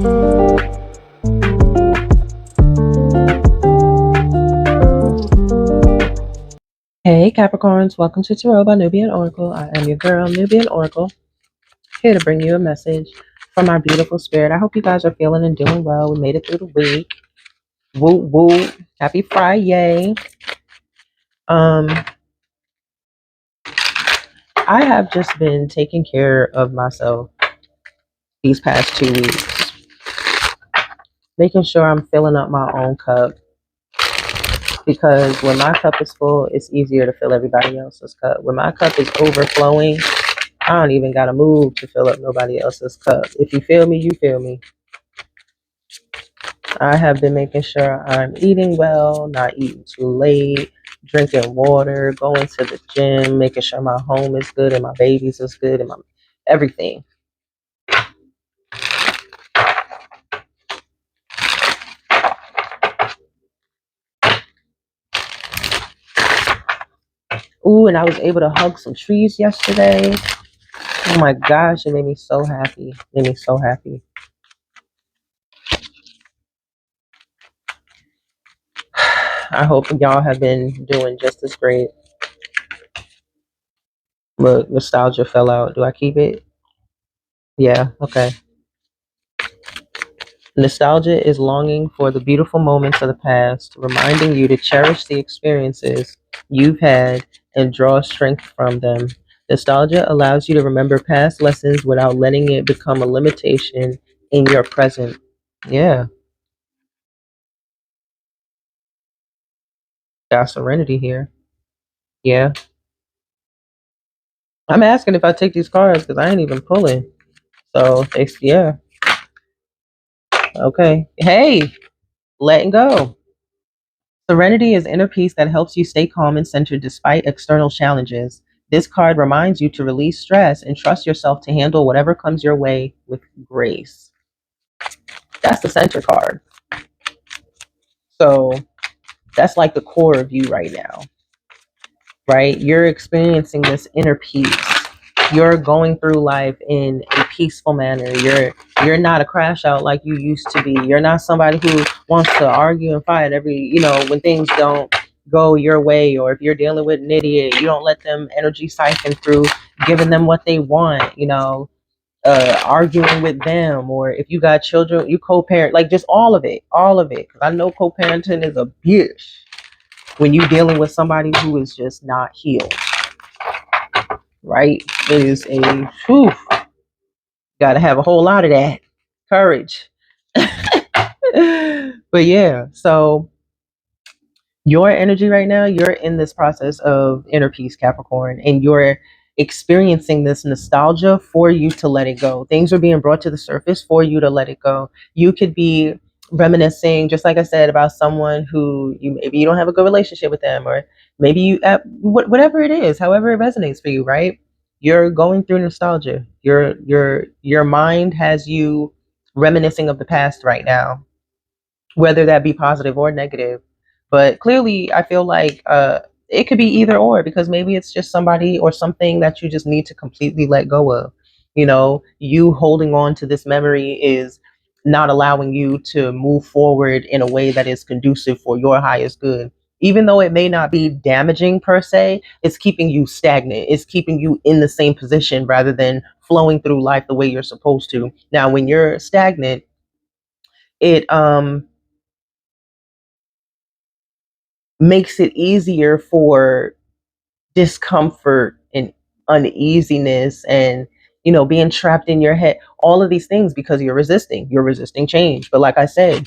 Hey Capricorns, welcome to Tarot by Nubian Oracle. I am your girl, Nubian Oracle, here to bring you a message from our beautiful spirit. I hope you guys are feeling and doing well. We made it through the week. Woo woo. Happy Friday. I have just been taking care of myself these past 2 weeks, making sure I'm filling up my own cup, because when my cup is full, it's easier to fill everybody else's cup. When my cup is overflowing, I don't even gotta move to fill up nobody else's cup. If you feel me, you feel me. I have been making sure I'm eating well, not eating too late, drinking water, going to the gym, making sure my home is good and my babies is good and my everything. Ooh, and I was able to hug some trees yesterday. Oh my gosh, it made me so happy. It made me so happy. I hope y'all have been doing just as great. Look, nostalgia fell out. Do I keep it? Yeah, okay. Nostalgia is longing for the beautiful moments of the past, reminding you to cherish the experiences you've had and draw strength from them. Nostalgia allows you to remember past lessons without letting it become a limitation in your present. Yeah, got serenity here. Yeah. I'm asking if I take these cards because I ain't even pulling. So, yeah. Okay. Hey, letting go. Serenity is inner peace that helps you stay calm and centered despite external challenges. This card reminds you to release stress and trust yourself to handle whatever comes your way with grace. That's the center card. So that's like the core of you right now, right? You're experiencing this inner peace. You're going through life in a peaceful manner. You're not a crash out like you used to be. You're not somebody who wants to argue and fight when things don't go your way, or if you're dealing with an idiot, you don't let them energy siphon through giving them what they want, arguing with them, or if you got children, you co-parent, like just all of it. Because I know co-parenting is a bitch when you're dealing with somebody who is just not healed. Right? It is a whew, gotta have a whole lot of that courage. But yeah, so your energy right now, you're in this process of inner peace, Capricorn, and you're experiencing this nostalgia for you to let it go. Things are being brought to the surface for you to let it go. You could be reminiscing, just like I said, about someone who maybe you don't have a good relationship with them, or maybe whatever it is, however it resonates for you, right? You're going through nostalgia. Your mind has you reminiscing of the past right now, whether that be positive or negative. But clearly, I feel like it could be either or, because maybe it's just somebody or something that you just need to completely let go of. You holding on to this memory is not allowing you to move forward in a way that is conducive for your highest good. Even though it may not be damaging per se, it's keeping you stagnant. It's keeping you in the same position rather than flowing through life the way you're supposed to. Now, when you're stagnant, it makes it easier for discomfort and uneasiness and being trapped in your head, all of these things, because you're resisting change. But like I said,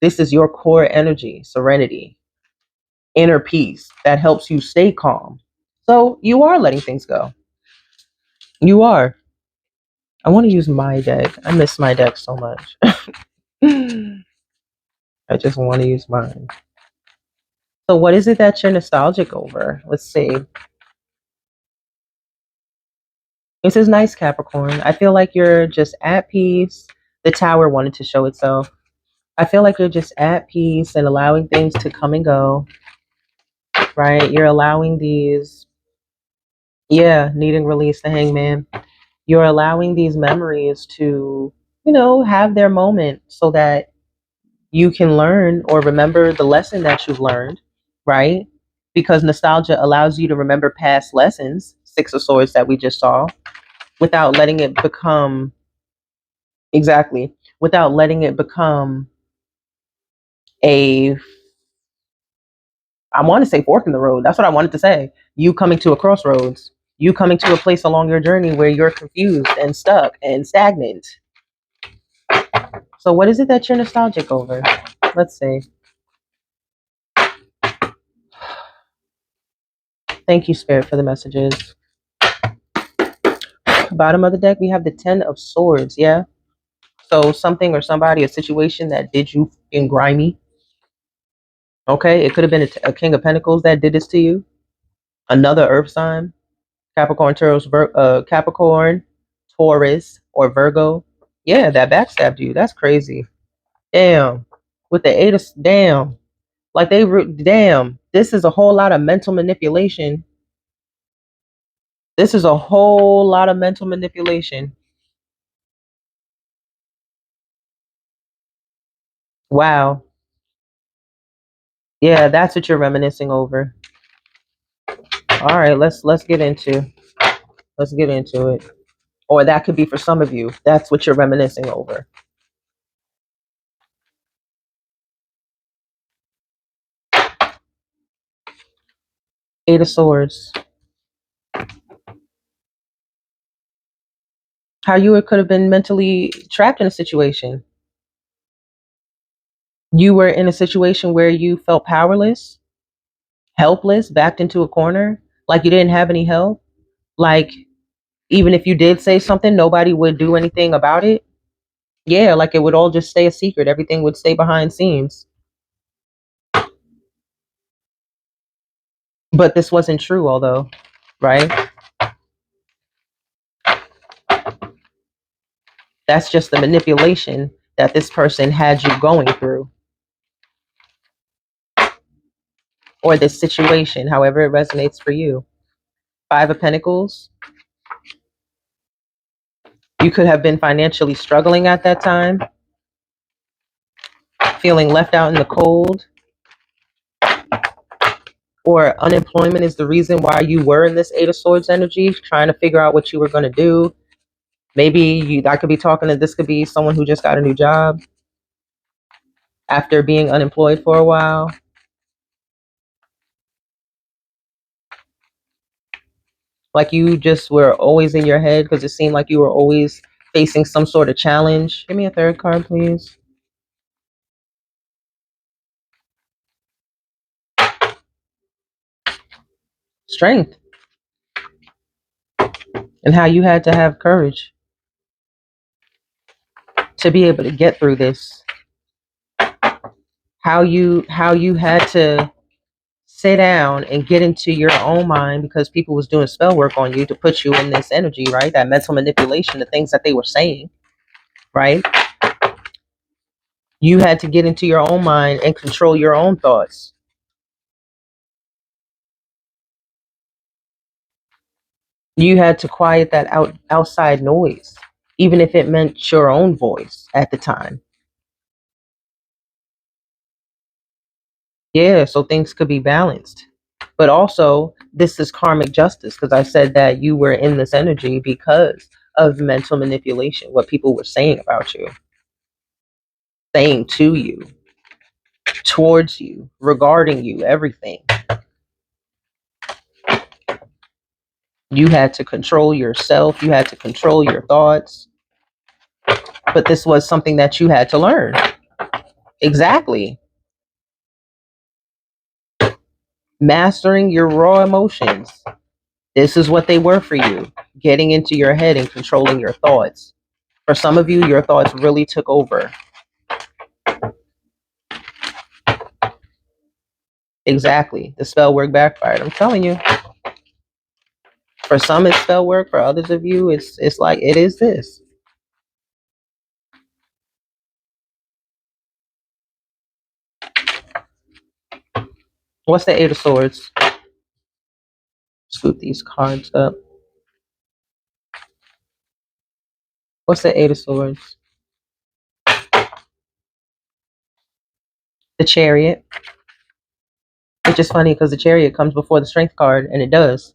this is your core energy, serenity, inner peace that helps you stay calm. So you are letting things go. You are. I want to use my deck. I miss my deck so much. I just want to use mine. So what is it that you're nostalgic over? Let's see. This is nice, Capricorn. I feel like you're just at peace. The tower wanted to show itself. I feel like you're just at peace and allowing things to come and go, right? You're allowing these, yeah, needing release, the hangman. You're allowing these memories to have their moment so that you can learn or remember the lesson that you've learned, right? Because nostalgia allows you to remember past lessons, Six of Swords that we just saw, without letting it become, exactly, without letting it become a, I want to say fork in the road. That's what I wanted to say. You coming to a crossroads, you coming to a place along your journey where you're confused and stuck and stagnant. So, what is it that you're nostalgic over? Let's see. Thank you, Spirit, for the messages. Bottom of the deck, we have the Ten of Swords. Yeah. So, something or somebody, a situation that did you in grimy. Okay. It could have been a King of Pentacles that did this to you. Another Earth sign. Capricorn, Capricorn, Taurus, or Virgo. Yeah, that backstabbed you. That's crazy. Damn. With the eight of, damn. Like damn. This is a whole lot of mental manipulation. This is a whole lot of mental manipulation. Wow. Yeah, that's what you're reminiscing over. All right, let's get into it. Or that could be for some of you. That's what you're reminiscing over. Eight of Swords. How you could have been mentally trapped in a situation. You were in a situation where you felt powerless, helpless, backed into a corner, like you didn't have any help. Like even if you did say something, nobody would do anything about it. Yeah, like it would all just stay a secret. Everything would stay behind scenes. But this wasn't true, although, right? That's just the manipulation that this person had you going through, or this situation, however it resonates for you. Five of Pentacles. You could have been financially struggling at that time, feeling left out in the cold, or unemployment is the reason why you were in this Eight of Swords energy, trying to figure out what you were going to do. Maybe I could be talking to, this could be someone who just got a new job after being unemployed for a while. Like you just were always in your head because it seemed like you were always facing some sort of challenge. Give me a third card, please. Strength. And how you had to have courage to be able to get through this. How you had to sit down and get into your own mind because people was doing spell work on you to put you in this energy, right? That mental manipulation, the things that they were saying, right? You had to get into your own mind and control your own thoughts. You had to quiet that outside noise, even if it meant your own voice at the time. Yeah, so things could be balanced. But also, this is karmic justice because I said that you were in this energy because of mental manipulation, what people were saying about you, saying to you, towards you, regarding you, everything. You had to control yourself, you had to control your thoughts. But this was something that you had to learn. Exactly. Mastering your raw emotions. This is what they were for you. Getting into your head and controlling your thoughts. For some of you, your thoughts really took over. Exactly. The spell work backfired. I'm telling you. For some, it's spell work. For others of you, it's like it is this. What's the Eight of Swords? Scoop these cards up. What's the Eight of Swords? The Chariot, which is funny because the Chariot comes before the Strength card, and it does.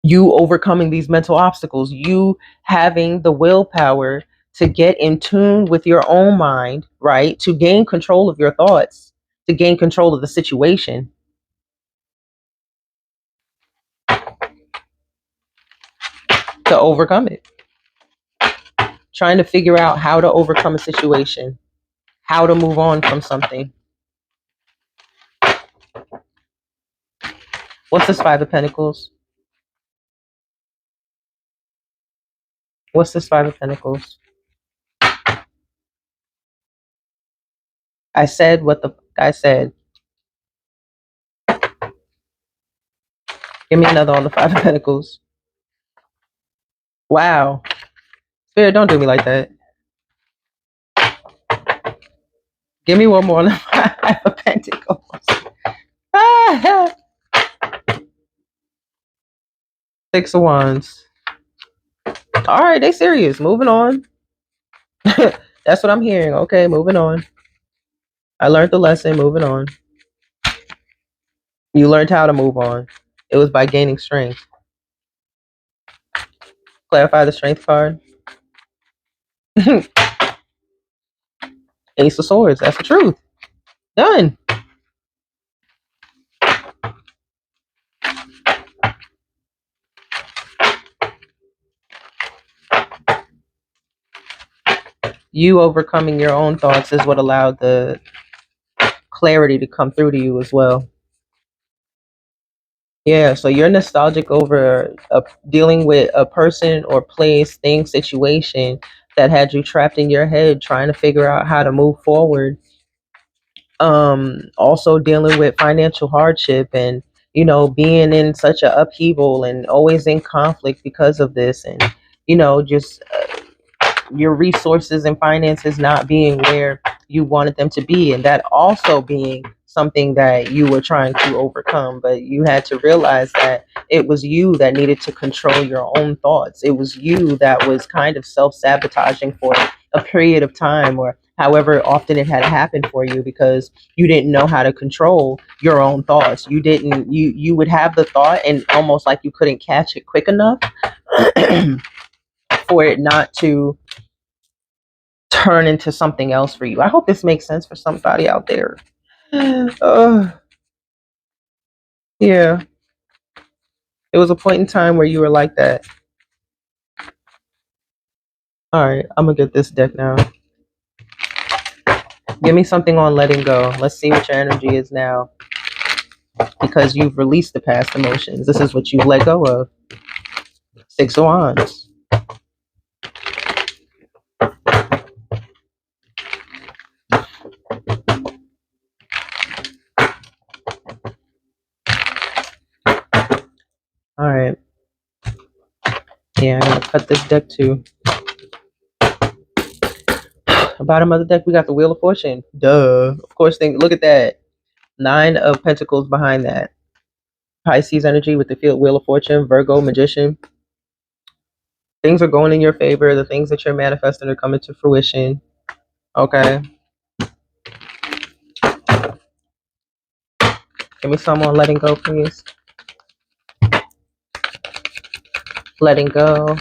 You overcoming these mental obstacles, you having the willpower to get in tune with your own mind, right? To gain control of your thoughts, to gain control of the situation, to overcome it. Trying to figure out how to overcome a situation, how to move on from something. What's this Five of Pentacles? What's this Five of Pentacles? I said what the I said. Give me another on the Five of Pentacles. Wow. Spirit, don't do me like that. Give me one more on the Five of Pentacles. Six of Wands. All right, they serious. Moving on. That's what I'm hearing. Okay, moving on. I learned the lesson. Moving on. You learned how to move on. It was by gaining strength. Clarify the Strength card. Ace of Swords. That's the truth. Done. You overcoming your own thoughts is what allowed the clarity to come through to you as well. Yeah, so you're nostalgic over dealing with a person or place, thing, situation that had you trapped in your head trying to figure out how to move forward. Also dealing with financial hardship and, being in such a upheaval and always in conflict because of this, and, just your resources and finances not being where you wanted them to be, and that also being something that you were trying to overcome. But you had to realize that it was you that needed to control your own thoughts. It was you that was kind of self-sabotaging for a period of time, or however often it had happened for you, because you didn't know how to control your own thoughts. You would have the thought and almost like you couldn't catch it quick enough for it not to turn into something else for you. I hope this makes sense for somebody out there. Yeah. It was a point in time where you were like that. All right, I'm gonna get this deck now. Give me something on letting go. Let's see what your energy is now, because you've released the past emotions. This is what you let go of. Six of Wands. All right. Yeah, I'm gonna cut this deck too. Bottom of the deck, we got the Wheel of Fortune. Duh. Of course, look at that. Nine of Pentacles behind that. Pisces energy with the Wheel of Fortune. Virgo, Magician. Things are going in your favor. The things that you're manifesting are coming to fruition. Okay. Give me some on letting go, please. Letting go.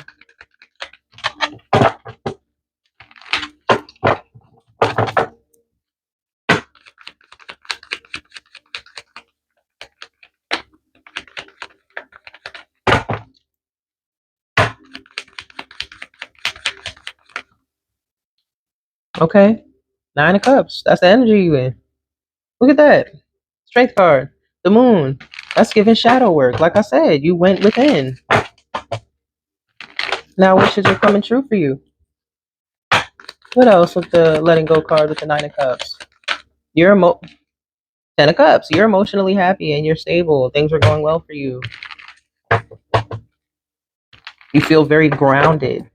Okay. Nine of Cups. That's the energy you in. Look at that. Strength card. The Moon. That's giving shadow work. Like I said, you went within. Now wishes are coming true for you. What else with the letting go card with the Nine of Cups? Ten of Cups. You're emotionally happy and you're stable. Things are going well for you. You feel very grounded.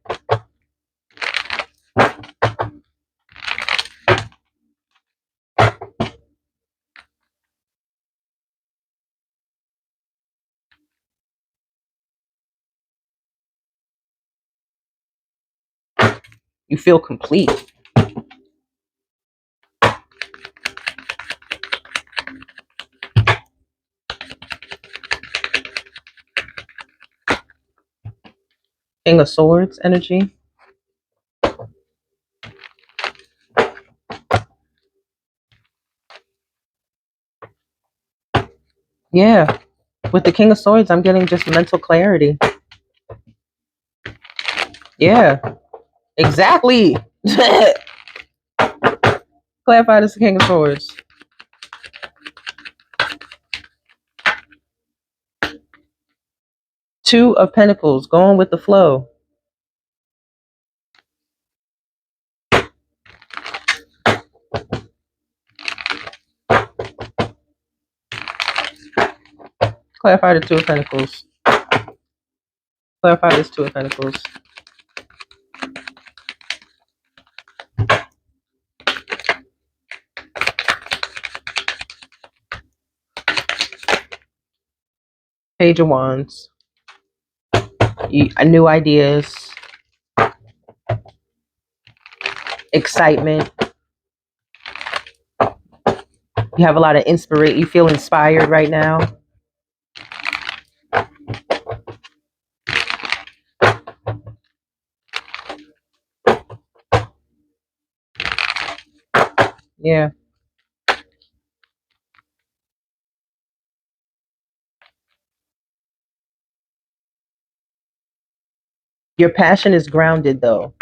You feel complete. King of Swords energy. Yeah. With the King of Swords, I'm getting just mental clarity. Yeah. Exactly. Clarify this, the King of Swords. Two of Pentacles, going with the flow. Clarify the Two of Pentacles. Clarify this Two of Pentacles. Page of Wands. New ideas. Excitement. You have a lot of inspiration. You feel inspired right now. Yeah. Your passion is grounded though,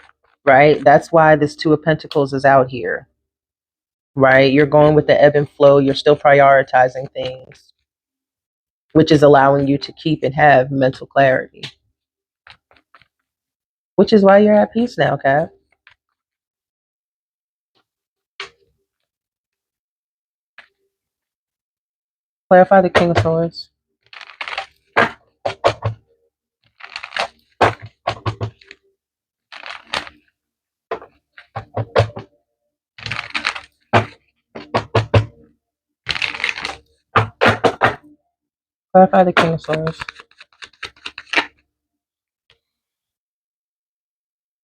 right? That's why this Two of Pentacles is out here, right? You're going with the ebb and flow. You're still prioritizing things, which is allowing you to keep and have mental clarity, which is why you're at peace now, Cap. Clarify the King of Swords. Clarify the King of Swords.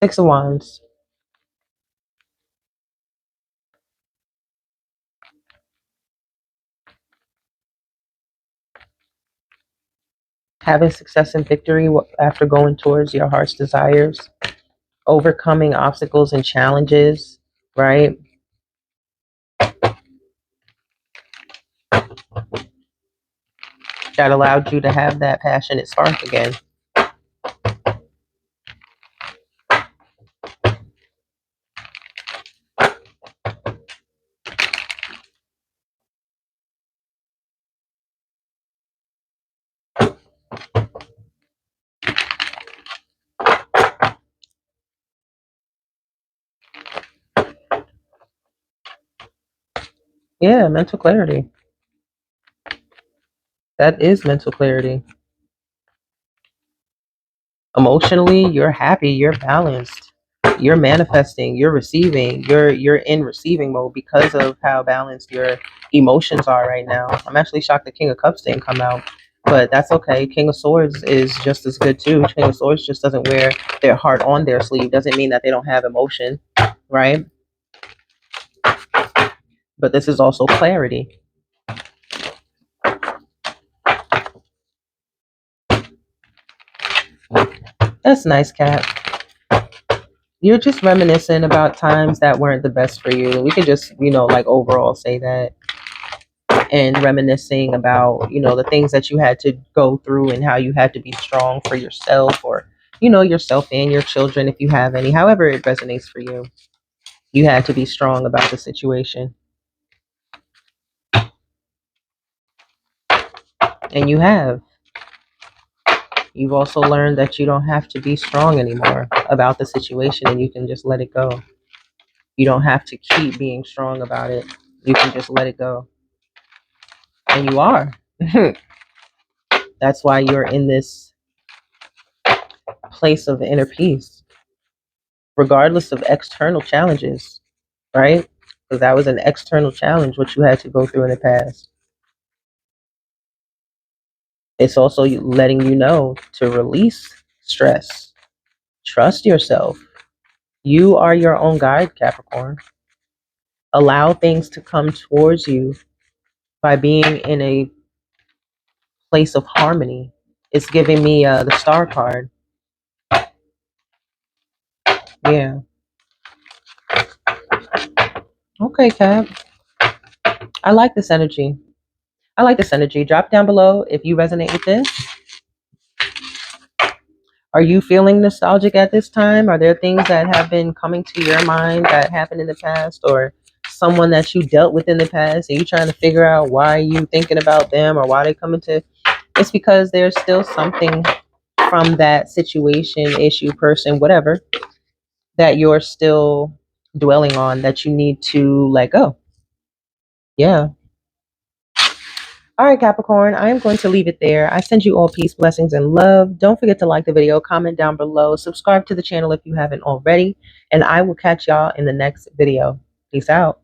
Six of Wands. Having success and victory after going towards your heart's desires. Overcoming obstacles and challenges, right? That allowed you to have that passionate spark again. Yeah, mental clarity. That is mental clarity. Emotionally, you're happy, you're balanced, you're manifesting, you're receiving, you're in receiving mode because of how balanced your emotions are right now. I'm actually shocked the King of Cups didn't come out, but that's okay. King of Swords is just as good too. King of Swords just doesn't wear their heart on their sleeve. Doesn't mean that they don't have emotion, right? But this is also clarity. That's nice, Cat. You're just reminiscing about times that weren't the best for you. We could just, like overall say that, and reminiscing about, the things that you had to go through and how you had to be strong for yourself, or, yourself and your children, if you have any, however it resonates for you. You had to be strong about the situation. And you have. You've also learned that you don't have to be strong anymore about the situation, and you can just let it go. You don't have to keep being strong about it. You can just let it go. And you are. That's why you're in this place of inner peace, regardless of external challenges, right? Because that was an external challenge, what you had to go through in the past. It's also letting you know to release stress. Trust yourself. You are your own guide, Capricorn. Allow things to come towards you by being in a place of harmony. It's giving me the star card. Yeah. Okay, Cap. I like this energy. I like this energy. Drop down below if you resonate with this. Are you feeling nostalgic at this time? Are there things that have been coming to your mind that happened in the past, or someone that you dealt with in the past? Are you trying to figure out why you thinking about them or why they coming to? It's because there's still something from that situation, issue, person, whatever, that you're still dwelling on that you need to let go. Yeah. All right, Capricorn, I am going to leave it there. I send you all peace, blessings, and love. Don't forget to like the video, comment down below, subscribe to the channel if you haven't already, and I will catch y'all in the next video. Peace out.